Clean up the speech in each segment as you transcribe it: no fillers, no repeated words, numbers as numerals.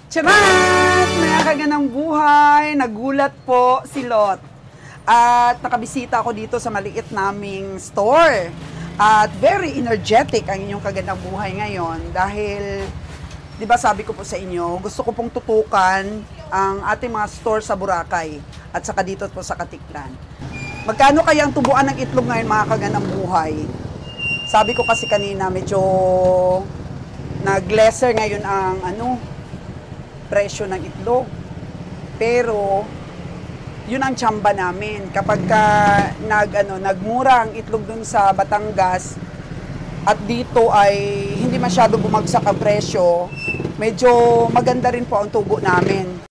Charan! Mga kaganang buhay, nagulat po si Lot. At nakabisita ako dito sa maliit naming store. At very energetic ang inyong kaganang buhay ngayon dahil, di ba sabi ko po sa inyo, gusto ko pong tutukan ang ating mga store sa Boracay at saka dito po sa Katiklan. Magkano kaya ang tubuan ng itlog ngayon mga kaganang buhay? Sabi ko kasi kanina medyo nag-lesser ngayon ang presyo ng itlog. Pero yun ang tsamba namin. Kapag nagmura ang itlog dun sa Batangas at dito ay hindi masyado bumagsak ang presyo, medyo maganda rin po ang tubo namin.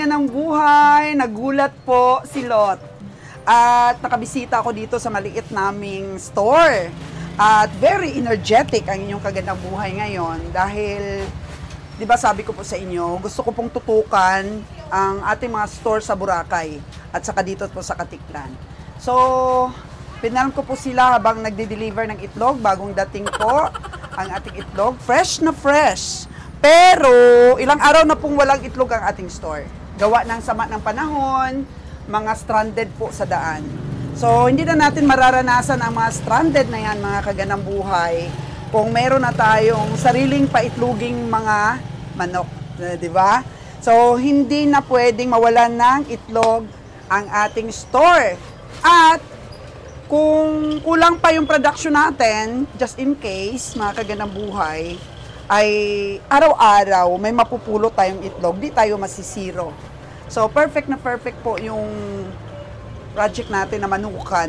Ng buhay, nagulat po si Lot. At nakabisita ako dito sa maliit naming store. At very energetic ang inyong kagandang buhay ngayon dahil, di ba sabi ko po sa inyo, gusto ko pong tutukan ang ating mga store sa Boracay at saka dito po sa Katiklan. So, pinalam ko po sila habang nagde-deliver ng itlog, bagong dating po ang ating itlog, fresh na fresh. Pero, ilang araw na pong walang itlog ang ating store. Gawa ng sama ng panahon, mga stranded po sa daan. So, hindi na natin mararanasan ang mga stranded na yan, mga kaganang buhay, kung meron na tayong sariling paitluging mga manok, di ba? So, hindi na pwedeng mawalan ng itlog ang ating store. At, kung kulang pa yung production natin, just in case, mga kaganang buhay, ay araw-araw may mapupulot tayong itlog, di tayo masisiro. So, perfect na perfect po yung project natin na manukan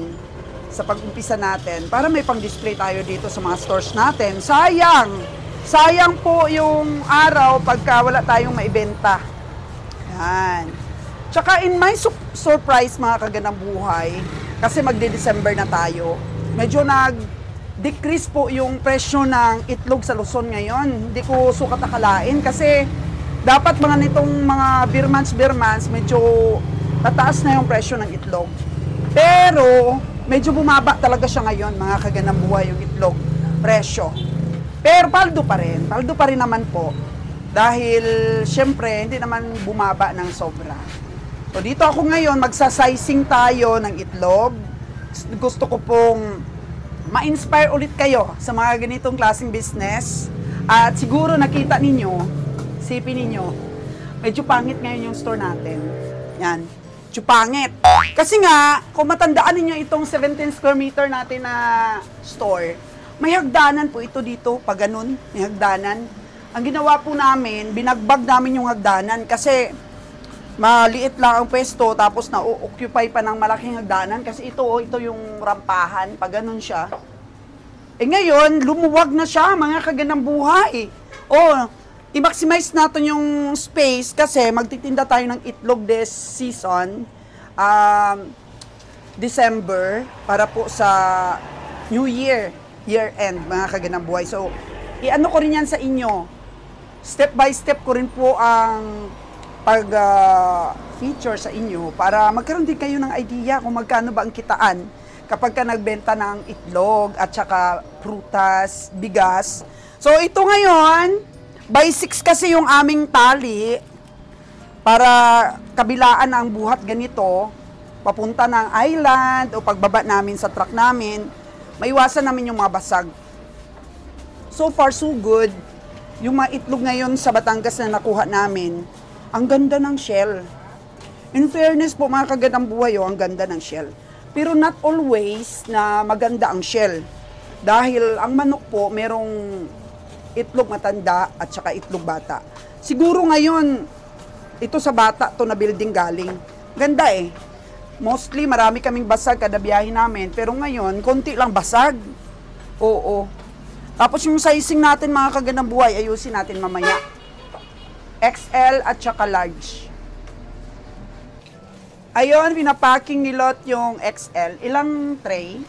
sa pag-umpisa natin para may pang-display tayo dito sa mga stores natin. Sayang! Sayang po yung araw pagka wala tayong maibenta. Yan. Tsaka in my surprise mga kaganang buhay, kasi magde-December na tayo, medyo decrease po yung presyo ng itlog sa Luzon ngayon. Hindi ko sukat akalain kasi dapat mga nitong mga birmans, medyo tataas na yung presyo ng itlog. Pero medyo bumaba talaga siya ngayon, mga kaganang buhay, yung itlog presyo. Pero paldo pa rin naman po. Dahil, syempre, hindi naman bumaba ng sobra. So, dito ako ngayon, magsasizing tayo ng itlog. Gusto ko pong ma-inspire ulit kayo sa mga ganitong klaseng business. At siguro nakita ninyo, sipin ninyo, medyo pangit ngayon yung store natin. Yan, medyo pangit. Kasi nga, kung matandaan ninyo itong 17 square meter natin na store, may hagdanan po ito dito, pag ganun, may hagdanan. Ang ginawa po namin, binagbag namin yung hagdanan kasi maliit lang ang pwesto tapos na-occupy pa ng malaking hagdanan kasi ito yung rampahan, pag ganun siya. Eh ngayon, lumuwag na siya, mga kaganang buhay. I-maximize natin yung space kasi magtitinda tayo ng itlog this season, December, para po sa New Year, year-end, mga kaganang buhay. So, i-ano ko rin yan sa inyo. Step by step ko rin po ang pag-feature sa inyo para magkaroon din kayo ng idea kung magkano ba ang kitaan kapag ka nagbenta ng itlog at saka prutas, bigas. So, ito ngayon, by 6 kasi yung aming tali para kabilaan ang buhat ganito, papunta ng island o pagbaba namin sa truck namin, maiwasan namin yung mga basag. So far, so good. Yung mga itlog ngayon sa Batangas na nakuha namin, ang ganda ng shell. In fairness po, mga kagandang buhay, ang ganda ng shell. Pero not always na maganda ang shell. Dahil ang manok po, merong itlog matanda at saka itlog bata. Siguro ngayon, ito sa bata, to na building galing. Ganda eh. Mostly, marami kaming basag kada biyahe namin. Pero ngayon, konti lang basag. Oo. Tapos yung sizing natin, mga kagandang buhay, ayusin natin mamaya. XL at saka large. Ayun, pinapacking ni Lot yung XL. Ilang tray?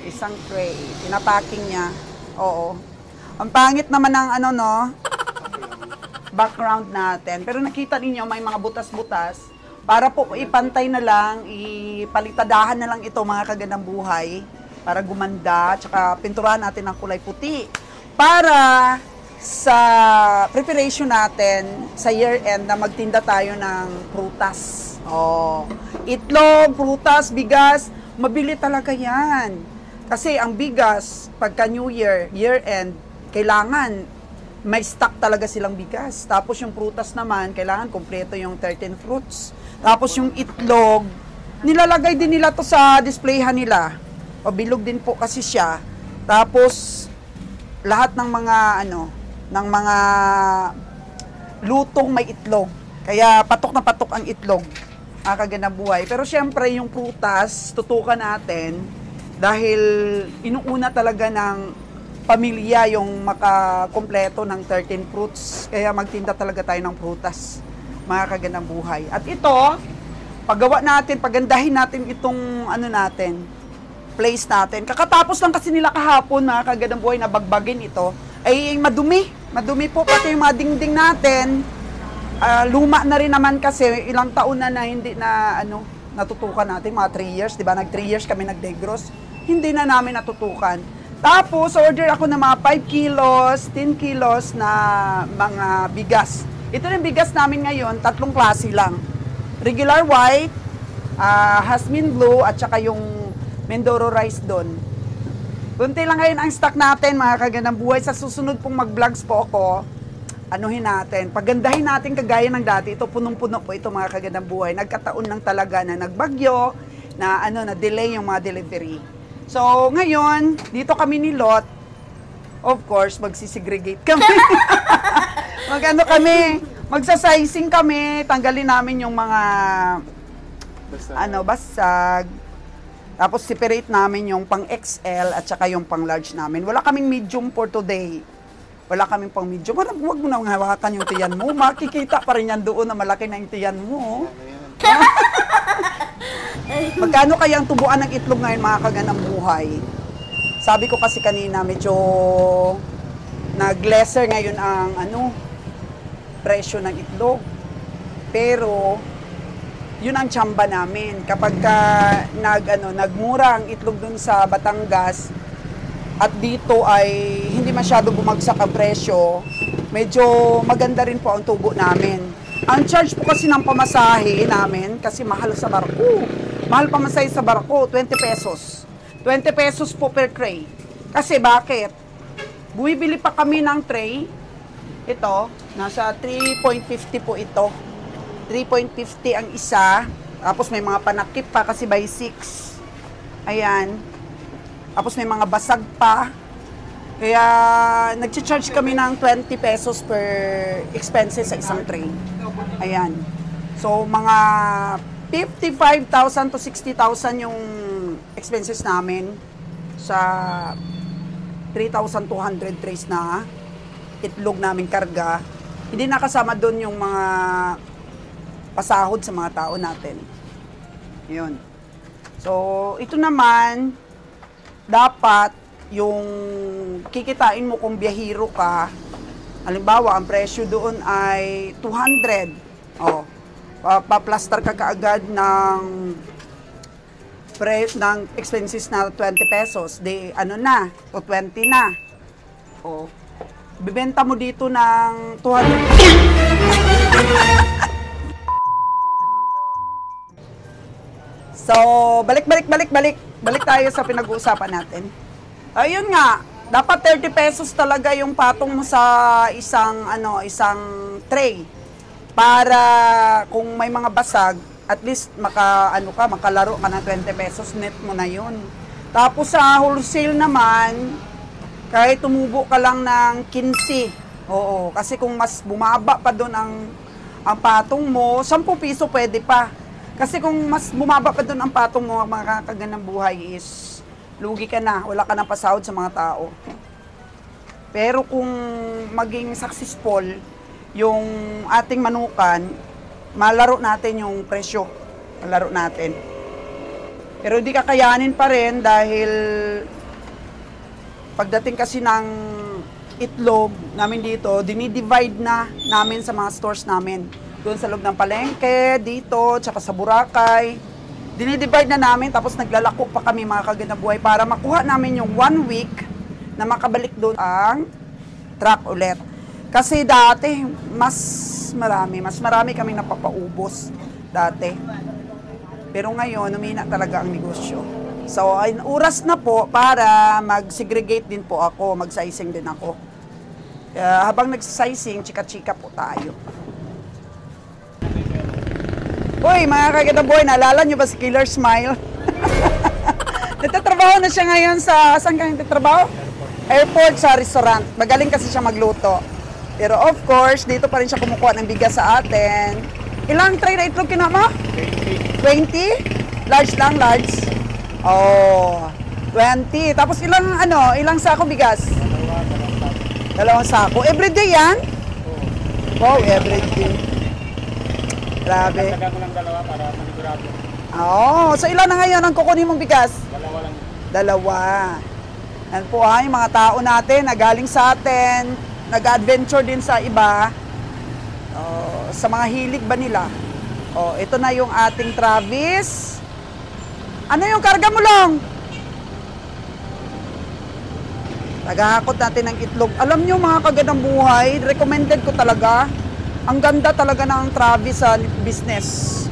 Isang tray. Pinapacking niya. Oo. Ang pangit naman ng ano, no? Background natin. Pero nakita ninyo, may mga butas-butas. Para po ipantay na lang, ipalitadahan na lang ito, mga kagandang buhay. Para gumanda, tsaka pinturahan natin ng kulay puti. Para sa preparation natin sa year-end na magtinda tayo ng prutas. Itlog, prutas, bigas, mabili talaga yan. Kasi ang bigas, pagka New Year, year-end, kailangan may stock talaga silang bigas. Tapos yung prutas naman, kailangan kompleto yung 13 fruits. Tapos yung itlog, nilalagay din nila to sa displayhan nila. Pabilog din po kasi siya. Tapos, lahat ng mga, ng mga lutong may itlog. Kaya patok na patok ang itlog. Kagandang buhay. Pero syempre, yung prutas, tutukan natin dahil inuuna talaga ng pamilya yung makakompleto ng 13 fruits. Kaya magtinda talaga tayo ng prutas, mga kagandang buhay. At ito, paggawa natin, pagandahin natin itong place natin. Kakatapos lang kasi nila kahapon, mga kagandang buhay, na bagbagin ito. Ay madumi. Madumi po pati yung mga dingding natin. Luma na rin naman kasi ilang taon na hindi na natutukan natin, mga 3 years, di ba? 3 years kami nag-degros. Hindi na namin natutukan. Tapos, order ako ng mga 5 kilos, 10 kilos na mga bigas. Ito yung bigas namin ngayon, 3 klase lang. Regular white, Jasmine blue, at saka yung Mindoro rice doon. Kunti lang ngayon ang stock natin, mga kagandang buhay. Sa susunod pong mag-vlogs po ako, anuhin natin, pagandahin natin kagaya ng dati. Ito punong-puno po ito, mga kagandang buhay. Nagkataon lang talaga na nagbagyo, na na-delay yung mga delivery. So, ngayon, dito kami ni Lot, of course, magsisegregate kami. Magsasizing kami, tanggalin namin yung mga, basag. Tapos, separate namin yung pang XL at saka yung pang large namin. Wala kaming medium for today. Wala kaming pang medium. Huwag mo na hawakan yung tiyan mo. Makikita pa rin yan doon na malaki na yung tiyan mo. Magkano kayang tubuan ng itlog ngayon, mga kagandang buhay? Sabi ko kasi kanina, medyo nag-lesser ngayon ang presyo ng itlog. Pero, yun ang tsamba namin. Kapag nagmura ang itlog dun sa Batangas, at dito ay hindi hindi masyado bumagsak ang presyo, medyo maganda rin po ang tubo namin. Ang charge po kasi ng pamasahe namin, kasi mahal sa barko. Mahal pamasahe sa barko, 20 pesos. 20 pesos po per tray. Kasi bakit? Buibili pa kami ng tray. Ito, nasa 3.50 po ito. 3.50 ang isa. Tapos may mga panakip pa kasi by 6. Ayan. Tapos may mga basag pa. Kaya nag-charge kami ng 20 pesos per expenses sa isang tray. Ayan. So mga 55,000 to 60,000 yung expenses namin sa 3,200 trays na itlog namin karga. Hindi nakasama doon yung mga pasahod sa mga tao natin. Yun. So, ito naman, dapat yung kikitain mo kung biyahero ka, halimbawa, ang presyo doon ay 200. O, paplaster ka kaagad ng expenses na 20 pesos. Di, ano na, o 20 na. O, bibenta mo dito ng 200. So, balik tayo sa pinag-uusapan natin. Ayun nga, dapat 30 pesos talaga yung patong mo sa isang tray. Para kung may mga basag, at least makalaro ka ng 20 pesos, net mo na yun. Tapos sa wholesale naman, kahit tumubo ka lang ng 15. Oo, kasi kung mas bumaba pa doon ang patong mo, 10 piso pwede pa. Kasi kung mas bumaba pa doon ang patong mo, mga kaganang buhay is lugi ka na, wala ka nang pasahod sa mga tao. Pero kung maging successful yung ating manukan, malaro natin yung presyo. Malaro natin. Pero hindi kakayanin pa rin dahil pagdating kasi ng itlog namin dito, dinidivide na namin sa mga stores namin. Doon sa loob ng palengke, dito, tsaka sa Boracay. Dinidivide na namin, tapos naglalako pa kami mga kaganabuhay para makuha namin yung 1 week na makabalik doon ang truck ulit. Kasi dati, mas marami kaming napapaubos dati. Pero ngayon, umina talaga ang negosyo. So, oras na po para mag-segregate din po ako, mag-sizing din ako. Habang nag-sizing, chika-chika po tayo. Uy, mga kaganaboy, naalala nyo ba si Killer Smile? Nagtatrabaho na siya ngayon sa, saan ka nagtatrabaho? Airport, sa restaurant. Magaling kasi siya magluto. Pero of course, dito pa rin siya kumukuha ng bigas sa atin. Ilang tray na itlog kinuha mo? 20? Large lang, large? Oh, 20. Tapos ilang sako bigas? Dalawang sako. Everyday yan? Wow, everyday. Grabe. Taga ko ng dalawa para manigurado. Oo. So, ilan na ngayon ang kukunin mong bigas? Dalawa lang. Dalawa. Yan po yung mga tao natin na galing sa atin, nag-adventure din sa iba, sa mga hilig ba nila. Ito na yung ating Travis. Ano yung karga mo lang? Naghahakot natin ng itlog. Alam nyo mga kagandang buhay, recommended ko talaga. Ang ganda talaga ng Travis sa business.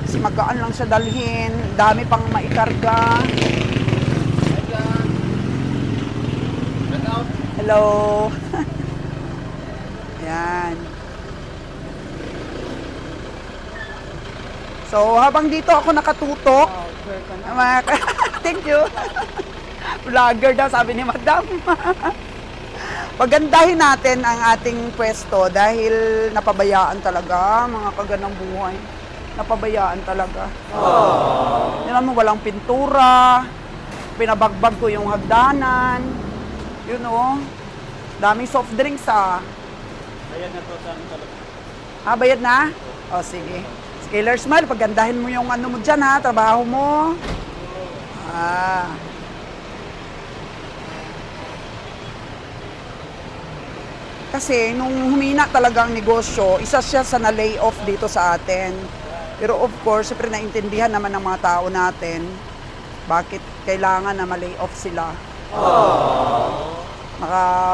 Kasi magaan lang siya dalhin. Dami pang maikarga. Hello. Yan. So, habang dito ako nakatutok. Thank you. Vlogger daw, sabi ni Madam. Pagandahin natin ang ating pwesto dahil napabayaan talaga, mga kaganang buhay. Napabayaan talaga. Yan mo, walang pintura. Pinabagbag ko yung hagdanan. You know, daming soft drinks Bayad na to sa talaga. Bayad na? O, sige. Killer Smile, pagandahin mo yung mo dyan trabaho mo. Kasi nung humina talaga ang negosyo, isa siya sa na-lay off dito sa atin. Pero of course, siyempre naintindihan naman ng mga tao natin bakit kailangan na ma-lay off sila.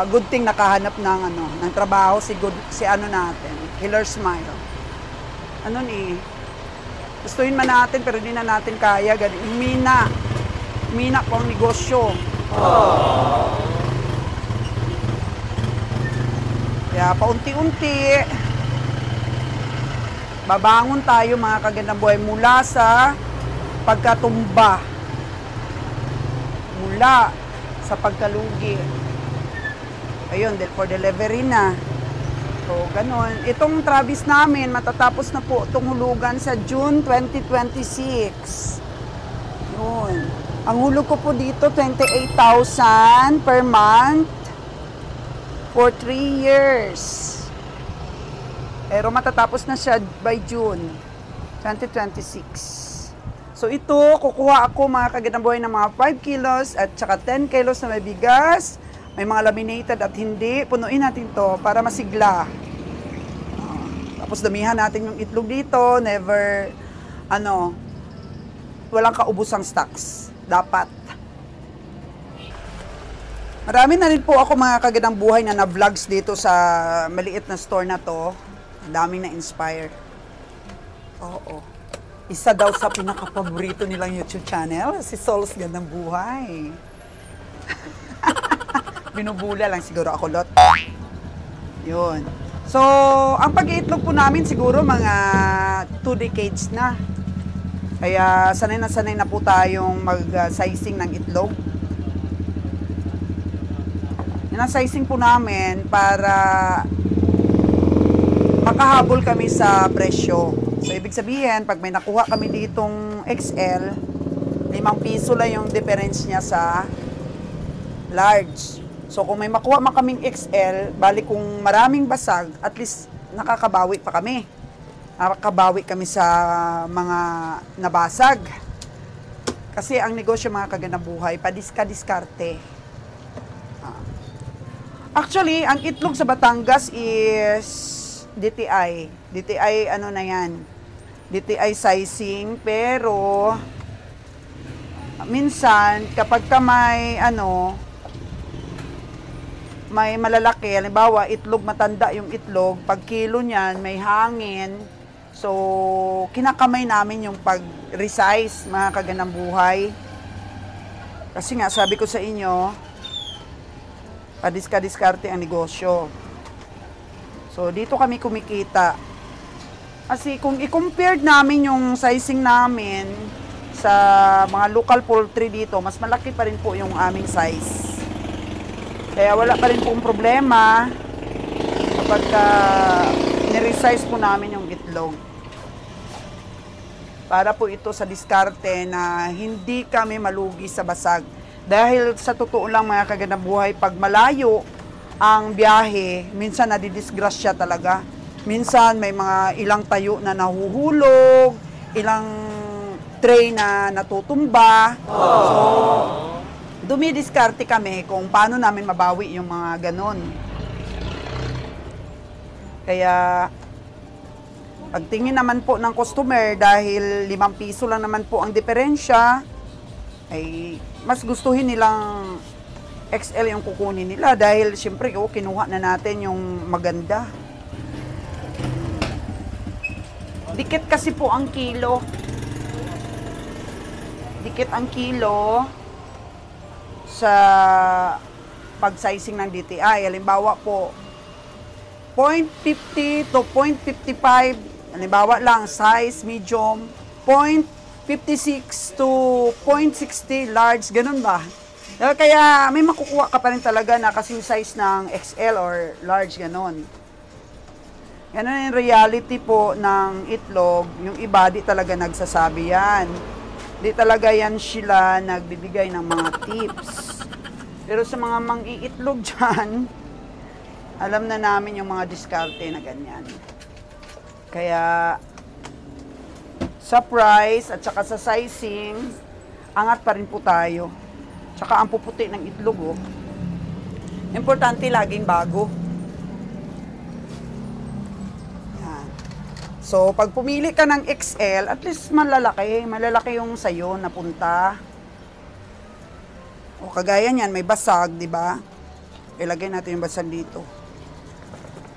Good thing nakahanap ng trabaho si ano natin, Killer Smile. Ano ni? Gustuin man natin pero hindi na natin kaya. Mina po ang negosyo. Kaya paunti-unti, babangon tayo mga kagandang buhay mula sa pagkatumba. Mula sa pagkalugi. Ayun, for delivery na. So, ganun. Itong Travis namin, matatapos na po itong hulugan sa June 2026. Yun. Ang hulog ko po dito, 28,000 per month for 3 years. Pero matatapos na siya by June 2026. So ito, kukuha ako mga kagandang buhay ng mga 5 kilos at saka 10 kilos na may bigas. May mga laminated at hindi. Punuin natin to para masigla. Tapos damihan natin yung itlog dito. Never, walang kaubusang stocks. Dapat. Marami na rin po ako mga kagandang buhay na na-vlogs dito sa maliit na store na to. Ang daming na-inspire. Oo. Isa daw sa pinaka-paborito nilang YouTube channel, si Sol's Gandang Buhay. Binubula lang siguro ako, Lot. Yun. So, ang pag-iitlog po namin siguro mga 2 decades na. Kaya sanay na po tayong mag-sizing ng itlog. Yan ang sizing po namin para makahabol kami sa presyo. So, ibig sabihin, pag may nakuha kami ditong XL, 5 piso lang yung difference niya sa large. So, kung may makuha man kaming XL, bali kung maraming basag, at least nakakabawi pa kami. Nakakabawi kami sa mga nabasag. Kasi ang negosyo mga kagandang buhay, padiska-diskarte. Actually, ang itlog sa Batangas is DTI. DTI, ano na yan? DTI sizing. Pero, minsan, kapag ka may malalaki, halimbawa, itlog, matanda yung itlog, pag kilo niyan, may hangin. So, kinakamay namin yung pag-resize, mga kagandang buhay. Kasi nga, sabi ko sa inyo, padiska-diskarte ang negosyo. So, dito kami kumikita. Kasi kung i-compare namin yung sizing namin sa mga local poultry dito, mas malaki pa rin po yung aming size. Kaya wala pa rin pong problema kapag niresize po namin yung itlog. Para po ito sa diskarte na hindi kami malugi sa basag. Dahil sa totoo lang mga kagandang buhay, pag malayo ang biyahe, minsan nadidisgrasya talaga. Minsan may mga ilang tayo na nahuhulog, ilang tray na natutumba. So, dumidiskarte kami kung paano namin mabawi yung mga ganon. Kaya, pagtingin naman po ng customer, dahil 5 piso lang naman po ang diferensya, ay mas gustuhin nilang XL yung kukunin nila dahil siyempre kinuha na natin yung maganda. Dikit kasi po ang kilo. Dikit ang kilo sa pag-sizing ng DTI. Halimbawa po, 0.50 to 0.55. Halimbawa lang, size, medium, 0.56 to 0.60 large, ganun ba? Kaya may makukuha ka pa rin talaga na kasing size ng XL or large, ganun. Ganun yung reality po ng itlog. Yung iba, di talaga nagsasabi yan. Di talaga yan sila nagbibigay ng mga tips. Pero sa mga mang-iitlog dyan, alam na namin yung mga diskarte na ganyan. Kaya, sa price at saka sa sizing, angat pa rin po tayo. Tsaka ang puputi ng itlog, oh. Importante laging bago. Yan. So, pag pumili ka ng XL, at least malalaki yung sayo na punta. kagaya niyan, may basag, di ba? Ilagay natin yung basag dito.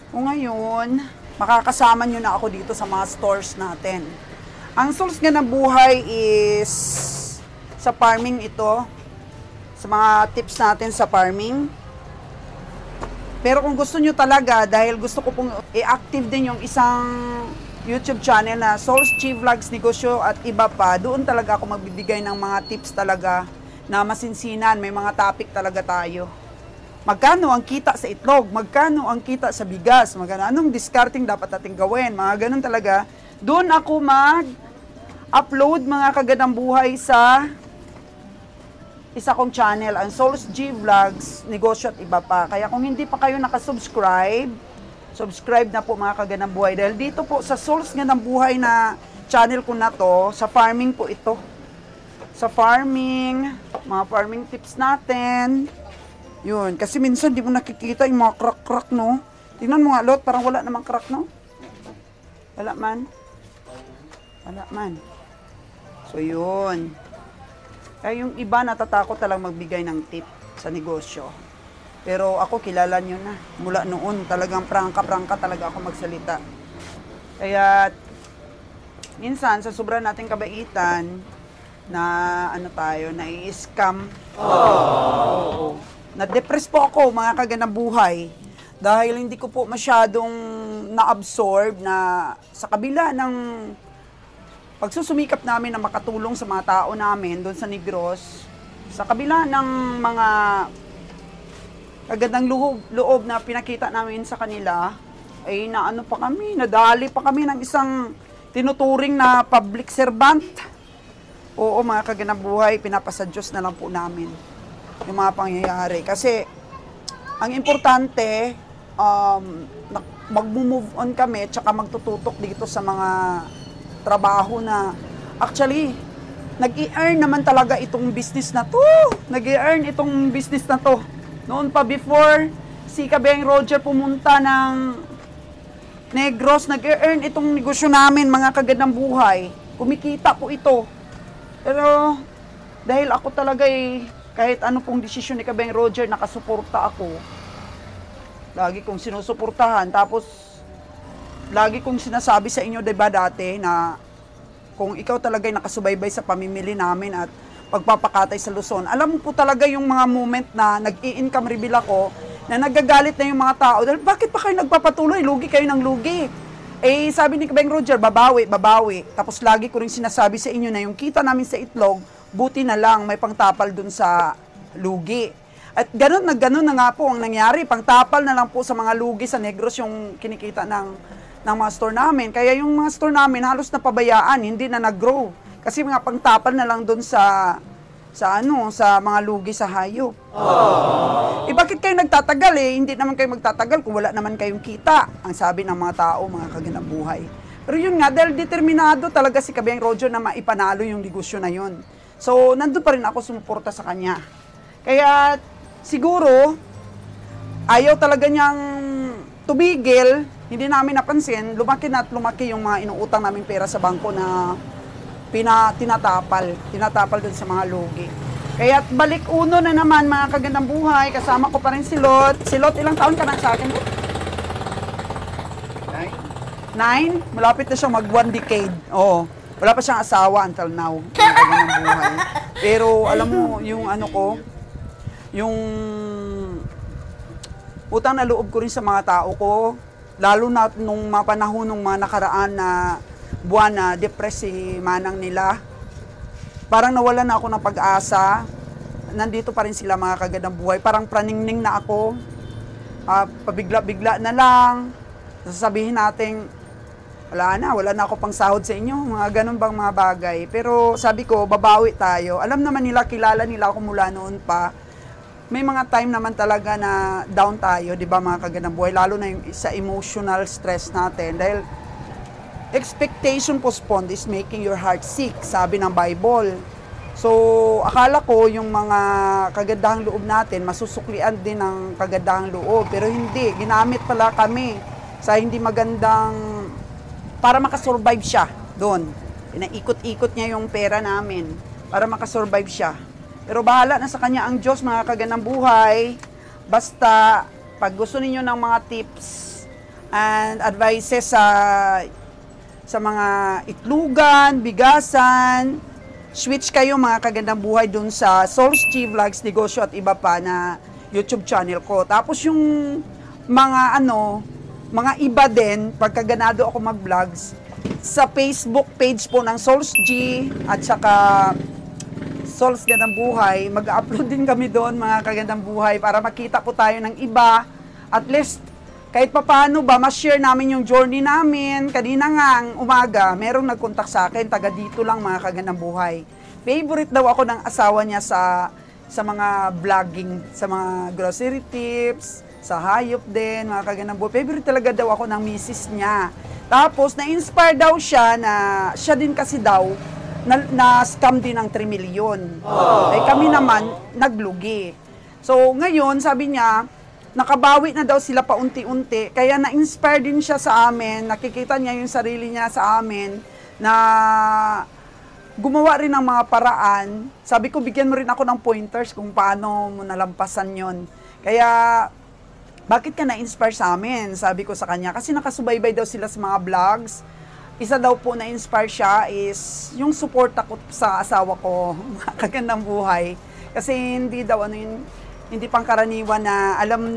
O ngayon, makakasama nyo na ako dito sa mga stores natin. Ang source nga ng buhay is sa farming ito. Sa mga tips natin sa farming. Pero kung gusto nyo talaga, dahil gusto ko pong i-active din yung isang YouTube channel na Source Chi Vlogs, Negosyo at iba pa, doon talaga ako magbibigay ng mga tips talaga na masinsinan. May mga topic talaga tayo. Magkano ang kita sa itlog? Magkano ang kita sa bigas? Anong discarding dapat natin gawin? Mga ganun talaga. Doon ako mag-upload mga kagandang buhay sa isa kong channel, ang Source G Vlogs, Negosyo at iba pa. Kaya kung hindi pa kayo nakasubscribe, subscribe na po mga kagandang buhay. Dahil dito po sa Source Gandang Buhay na channel ko na to, sa farming po ito. Sa farming, mga farming tips natin. Yun, kasi minsan di mo nakikita yung mga crack-crack, no? Tingnan mo nga, Lot, parang wala namang crack, no? Wala man. Wala man. So, yun. Kaya yung iba natatakot talang magbigay ng tip sa negosyo. Pero ako, kilala nyo na. Mula noon, talagang prangka-prangka talaga ako magsalita. Kaya, minsan, sa sobrang nating kabaitan, na nai-scam. Oo. Na-depress po ako, mga kagandang buhay. Dahil hindi ko po masyadong na-absorb na sa kabila ng pagsusumikap namin na makatulong sa mga tao namin doon sa Negros, sa kabila ng mga kagandang loob na pinakita namin sa kanila, ay nadali pa kami ng isang tinuturing na public servant. Oo, mga kagandang buhay, pinapasa Diyos na lang po namin yung mga pangyayari. Kasi, ang importante, mag-move on kami, tsaka magtututok dito sa mga trabaho na, actually, nag-i-earn naman talaga itong business na to. Nag-i-earn itong business na to. Noon pa before, si Kabeng Roger pumunta ng Negros, nag-i-earn itong negosyo namin, mga kagandang buhay. Kumikita po ito. Pero, dahil ako talaga kahit ano pong desisyon ni Kabeng Roger, nakasuporta ako. Lagi kong sinusuportahan. Tapos, lagi kong sinasabi sa inyo, diba dati, na kung ikaw talaga nakasubaybay sa pamimili namin at pagpapakatay sa Luzon, alam mo po talaga yung mga moment na nag-i-income reveal ako, na nagagalit na yung mga tao. Dahil bakit pa kayo nagpapatuloy? Lugi kayo ng lugi. Eh, sabi ni Kabeng Roger, babawi. Tapos lagi ko rin sinasabi sa inyo na yung kita namin sa itlog, buti na lang may pangtapal dun sa lugi. At ganun na nga po ang nangyari. Pangtapal na lang po sa mga lugi sa Negros yung kinikita ng mga store namin. Kaya yung mga store namin halos napabayaan, hindi na nag-grow. Kasi mga pangtapal na lang dun sa mga lugi sa hayop. Eh bakit kayo nagtatagal Hindi naman kayo magtatagal kung wala naman kayong kita. Ang sabi ng mga tao, mga kagandang buhay. Pero yun nga, dahil determinado talaga si Kabeng Roger na maipanalo yung negosyo na yun. So, nandun pa rin ako sumuporta sa kanya. Kaya, siguro, ayaw talaga niyang tumigil, hindi namin napansin, lumaki yung mga inuutang namin pera sa bangko na tinatapal dun sa mga lugi. Kaya balik uno na naman, mga kagandang buhay, kasama ko pa rin si Lot. Si Lot, ilang taon ka na sa akin? 9? Malapit na siya mag-1 decade. Oo. Wala pa siyang asawa until now. Mga kagandang buhay. Pero alam mo, yung yung utang na loob ko rin sa mga tao ko, lalo na nung mga panahon ng mga nakaraan na buwan na depressed si manang nila. Parang nawalan na ako ng pag-asa. Nandito pa rin sila, mga kagandang buhay. Parang praningning na ako. Pabigla-bigla na lang. Sasabihin natin, wala na ako pang sahod sa inyo. Mga ganun bang mga bagay. Pero sabi ko, babawi tayo. Alam naman nila, kilala nila ako mula noon pa. May mga time naman talaga na down tayo, di ba, mga kagandang buhay? Lalo na yung sa emotional stress natin. Dahil expectation postponed is making your heart sick, sabi ng Bible. So, akala ko yung mga kagandahang loob natin, masusuklian din ng kagandahang loob. Pero hindi, ginamit pala kami sa hindi magandang, para makasurvive siya doon. Pinaikot-ikot niya yung pera namin para makasurvive siya. Pero bahala na sa kanya ang Diyos, mga kagandang buhay. Basta, pag gusto ninyo ng mga tips and advices sa mga itlugan, bigasan, switch kayo mga kagandang buhay dun sa Source G Vlogs, Negosyo at iba pa na YouTube channel ko. Tapos yung mga iba din, pagkaganado ako mag-vlogs, sa Facebook page po ng Source G at saka Source Gandang Buhay, mag-upload din kami doon mga kagandang buhay para makita po tayo ng iba. At least, kahit papaano ba, ma-share namin yung journey namin. Kanina nga, ang umaga, merong nag-contact sa akin, taga dito lang mga kagandang buhay. Favorite daw ako ng asawa niya sa mga vlogging, sa mga grocery tips, sa hayop din, mga kagandang buhay. Favorite talaga daw ako ng misis niya. Tapos, na-inspire daw siya na siya din kasi daw, na-scam din ng 3 million. Eh kami naman, naglugi. So, ngayon, sabi niya, nakabawi na daw sila paunti-unti. Kaya na-inspire din siya sa amin. Nakikita niya yung sarili niya sa amin na gumawa rin ng mga paraan. Sabi ko, bigyan mo rin ako ng pointers kung paano mo nalampasan yon. Kaya, bakit ka na-inspire sa amin? Sabi ko sa kanya. Kasi nakasubaybay daw sila sa mga vlogs. Isa daw po na-inspire siya is yung support ako sa asawa ko, mga kagandang buhay. Kasi hindi daw hindi pangkaraniwan na alam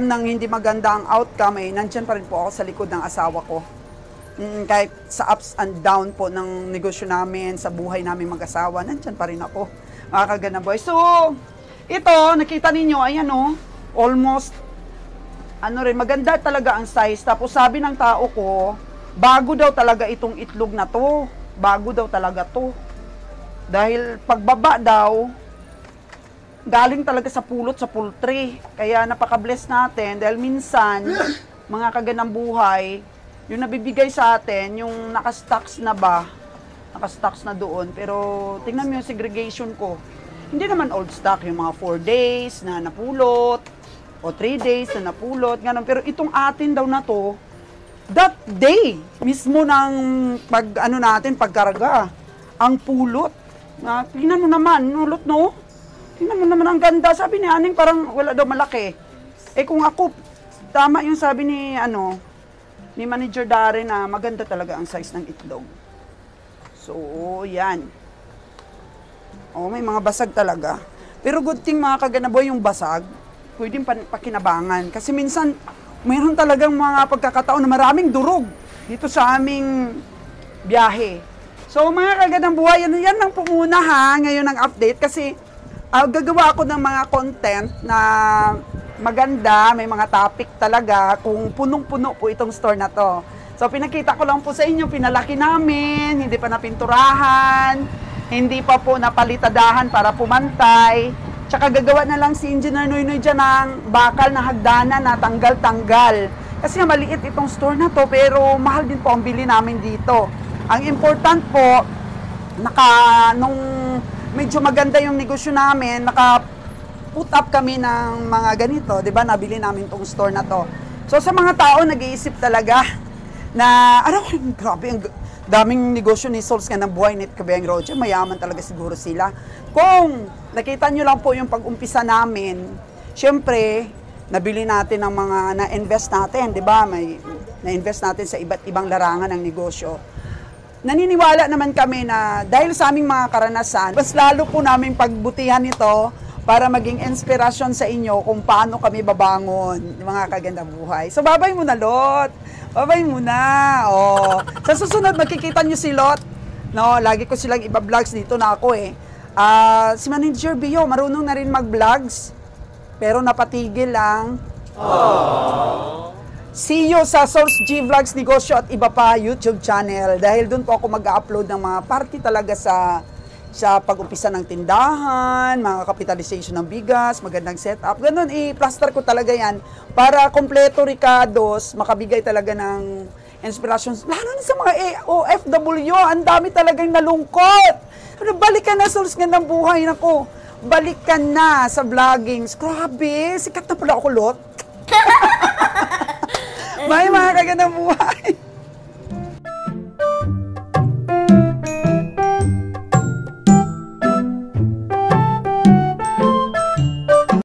ng hindi maganda ang outcome, nandyan pa rin po ako sa likod ng asawa ko. Kahit sa ups and down po ng negosyo namin, sa buhay namin mag-asawa, nandyan pa rin ako, mga kagandang buhay. So, ito, nakita ninyo, ayan almost, maganda talaga ang size. Tapos sabi ng tao ko, bago daw talaga itong itlog na to. Bago daw talaga to. Dahil pagbaba daw, galing talaga sa pulot sa poultry. Kaya napaka-bless natin dahil minsan, mga kagandang buhay, yung nabibigay sa atin, yung nakastocks na ba, nakastocks na doon. Pero tingnan mo yung segregation ko. Hindi naman old stock, yung mga 4 days na napulot, o 3 days na napulot, ganun. Pero itong atin daw na to, that day, mismo ng pagkarga, ang pulot. Tingnan mo naman, nulot no? Tingnan mo naman, ang ganda. Sabi ni Aning, parang wala daw malaki. Kung ako, tama yung sabi ni Manager Darren na maganda talaga ang size ng itlog. So, yan. May mga basag talaga. Pero good thing mga kaganaboy, yung basag, pwedeng pakinabangan. Kasi minsan, mayroon talagang mga pagkakataon na maraming durog dito sa aming biyahe. So mga kagandang buhay, yan lang po muna ngayon ang update kasi gagawa ako ng mga content na maganda, may mga topic talaga kung punong-puno po itong store na to. So pinakita ko lang po sa inyo, pinalaki namin, hindi pa napinturahan, hindi pa po napalitadahan para pumantay. Tsaka gagawa na lang si Engineer Noynoy dyan ng bakal na hagdanan na tanggal-tanggal. Kasi maliit itong store na to, pero mahal din po ang bili namin dito. Ang important po, nung medyo maganda yung negosyo namin, naka-put up kami ng mga ganito, di ba? Nabili namin itong store na to. So sa mga tao, nag-iisip talaga na, grabe, ang daming negosyo ni Source Gandang Buhay, Net Kabayang Roger, mayaman talaga siguro sila. Kung nakita nyo lang po yung pag-umpisa namin, syempre, nabili natin ng mga na-invest natin, di ba? Na-invest natin sa iba't ibang larangan ng negosyo. Naniniwala naman kami na dahil sa aming mga karanasan, mas lalo po namin pagbutihan ito para maging inspirasyon sa inyo kung paano kami babangon, mga kagandang buhay. So, babay muna, Lot. Babay muna. Sa susunod, makikita nyo si Lot. No, lagi ko silang iba-vlogs dito na ako si Manager Bio, marunong na rin mag-vlogs. Pero napatigil lang. See you sa Source G Vlogs, Negosyo at iba pa YouTube channel. Dahil doon po ako mag-upload ng mga party talaga sa pag-umpisa ng tindahan, mga capitalization ng bigas, magandang setup. Ganun, i-plaster ko talaga yan para kompleto Ricardos, makabigay talaga ng inspirations. Lalo na sa mga OFW, ang dami talagang nalungkot. Balik ka na, Source Gandang Buhay. Nako, balik ka na sa vlogging. Grabe, sikat na pala ako, Lot. Bye, mga kagandang buhay.